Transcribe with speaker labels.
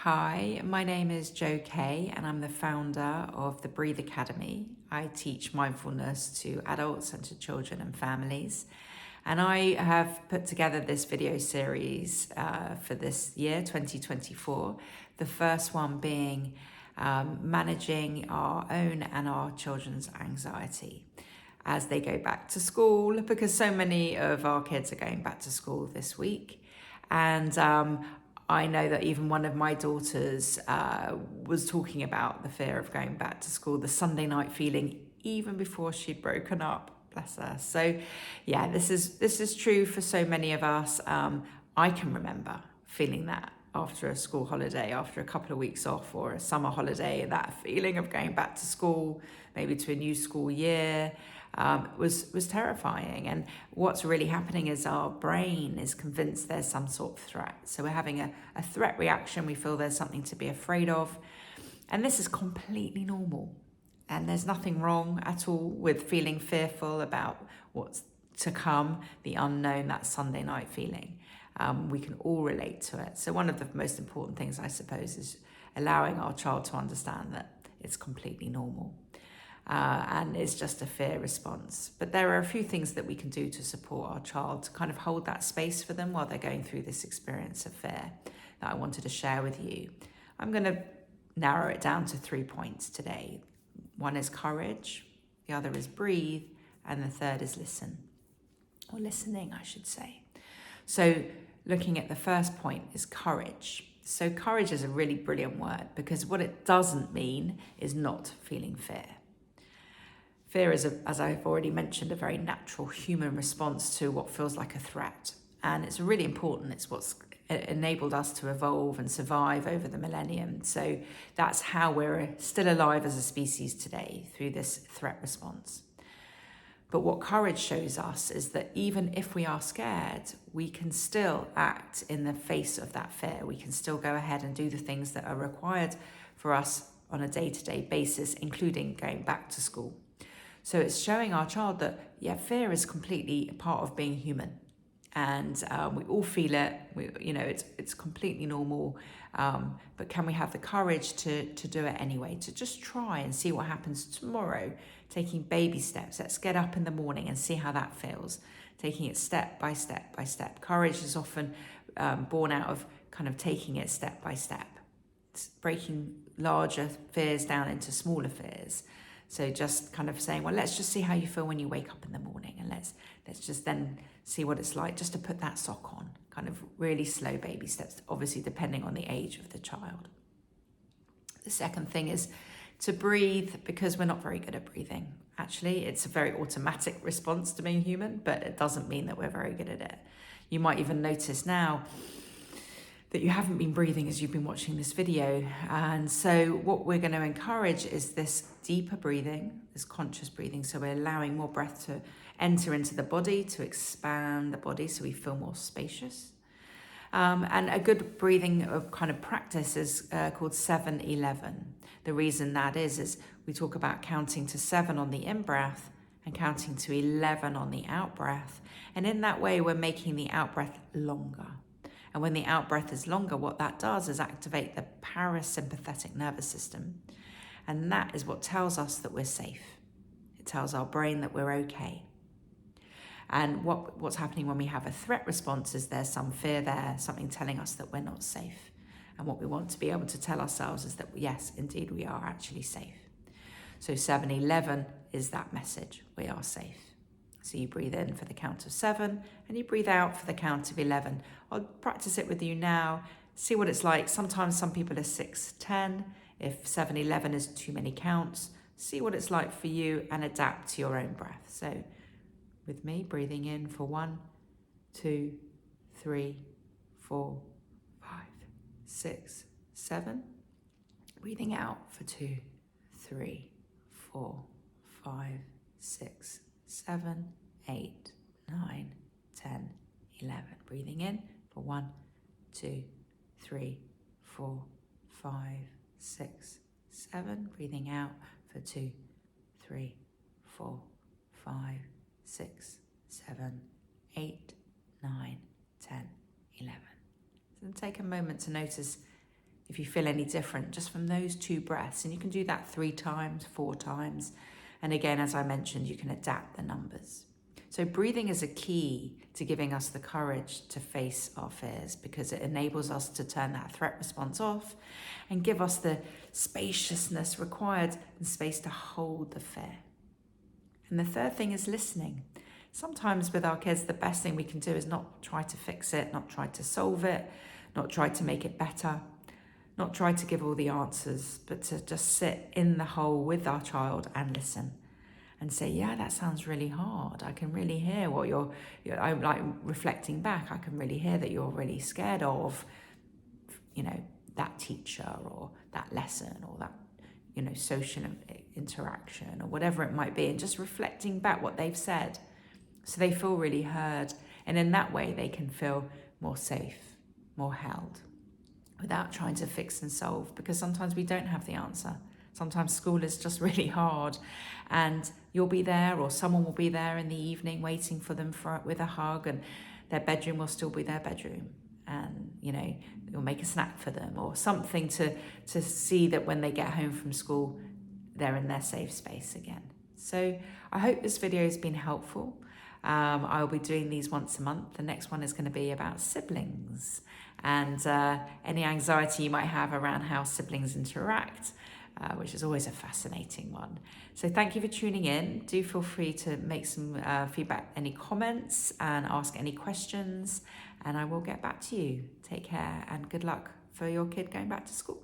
Speaker 1: Hi, my name is Jo Kay and I'm the founder of the Breathe Academy. I teach mindfulness to adults and to children and families. And I have put together this video series for this year, 2024. The first one being managing our own and our children's anxiety as they go back to school, because so many of our kids are going back to school this week. And I know that even one of my daughters was talking about the fear of going back to school, the Sunday night feeling, even before she'd broken up. Bless her. So, yeah, this is true for so many of us. I can remember feeling that after a school holiday, after a couple of weeks off, or a summer holiday, that feeling of going back to school, maybe to a new school year. Was terrifying. And what's really happening is our brain is convinced there's some sort of threat. So we're having a threat reaction. We feel there's something to be afraid of. And this is completely normal. And there's nothing wrong at all with feeling fearful about what's to come, the unknown, that Sunday night feeling. We can all relate to it. So one of the most important things, I suppose, is allowing our child to understand that it's completely normal. And it's just a fear response. But there are a few things that we can do to support our child, to kind of hold that space for them while they're going through this experience of fear that I wanted to share with you. I'm going to narrow it down to 3 points today. One is courage, the other is breathe, and the third is listen, or listening, I should say. So looking at the first point is courage. So courage is a really brilliant word, because what it doesn't mean is not feeling fear. Fear is, as I've already mentioned, a very natural human response to what feels like a threat. And it's really important. It's what's enabled us to evolve and survive over the millennium. So that's how we're still alive as a species today, through this threat response. But what courage shows us is that even if we are scared, we can still act in the face of that fear. We can still go ahead and do the things that are required for us on a day-to-day basis, including going back to school. So it's showing our child that, yeah, fear is completely a part of being human. And we all feel it, it's completely normal. But can we have the courage to do it anyway, to just try and see what happens tomorrow, taking baby steps. Let's get up in the morning and see how that feels, taking it step by step by step. Courage is often born out of kind of taking it step by step. It's breaking larger fears down into smaller fears. So just kind of saying, well, let's just see how you feel when you wake up in the morning, and let's just then see what it's like just to put that sock on. Kind of really slow baby steps, obviously depending on the age of the child. The second thing is to breathe, because we're not very good at breathing. Actually, it's a very automatic response to being human, but it doesn't mean that we're very good at it. You might even notice now that you haven't been breathing as you've been watching this video. And so what we're going to encourage is this deeper breathing, this conscious breathing. So we're allowing more breath to enter into the body, to expand the body so we feel more spacious. And a good breathing kind of practice is called 7-11. The reason that is we talk about counting to 7 on the in-breath and counting to 11 on the out-breath. And in that way, we're making the out-breath longer. And when the out-breath is longer, what that does is activate the parasympathetic nervous system. And that is what tells us that we're safe. It tells our brain that we're okay. And what's happening when we have a threat response is there's some fear there, something telling us that we're not safe. And what we want to be able to tell ourselves is that, yes, indeed, we are actually safe. So 7-11 is that message. We are safe. So you breathe in for the count of 7 and you breathe out for the count of 11. I'll practice it with you now, see what it's like. Sometimes some people are 6-10. If 7-11 is too many counts, see what it's like for you and adapt to your own breath. So with me, breathing in for 1, 2, 3, 4, 5, 6, 7. Breathing out for 2, 3, 4, 5, 6, 7, 8, 9, 10, 11. Breathing in for 1, 2, 3, 4, 5, 6, 7. Breathing out for 2, 3, 4, 5, 6, 7, 8, 9, 10, 11. So take a moment to notice if you feel any different, just from those 2 breaths. And you can do that 3 times, 4 times. And again, as I mentioned, you can adapt the numbers. So breathing is a key to giving us the courage to face our fears, because it enables us to turn that threat response off and give us the spaciousness required and space to hold the fear. And the third thing is listening. Sometimes with our kids, the best thing we can do is not try to fix it, not try to solve it, not try to make it better, not try to give all the answers, but to just sit in the hole with our child and listen. And say, yeah, that sounds really hard. I can really hear what I'm like reflecting back. I can really hear that you're really scared of, that teacher or that lesson or that, social interaction or whatever it might be. And just reflecting back what they've said so they feel really heard. And in that way, they can feel more safe, more held, without trying to fix and solve, because sometimes we don't have the answer. Sometimes school is just really hard, and you'll be there, or someone will be there in the evening waiting for them with a hug, and their bedroom will still be their bedroom, and you'll make a snack for them or something to see that when they get home from school, they're in their safe space again. So I hope this video has been helpful. I'll be doing these once a month. The next one is going to be about siblings and any anxiety you might have around how siblings interact, which is always a fascinating one. So thank you for tuning in. Do feel free to make some feedback, any comments, and ask any questions, and I will get back to you. Take care and good luck for your kid going back to school.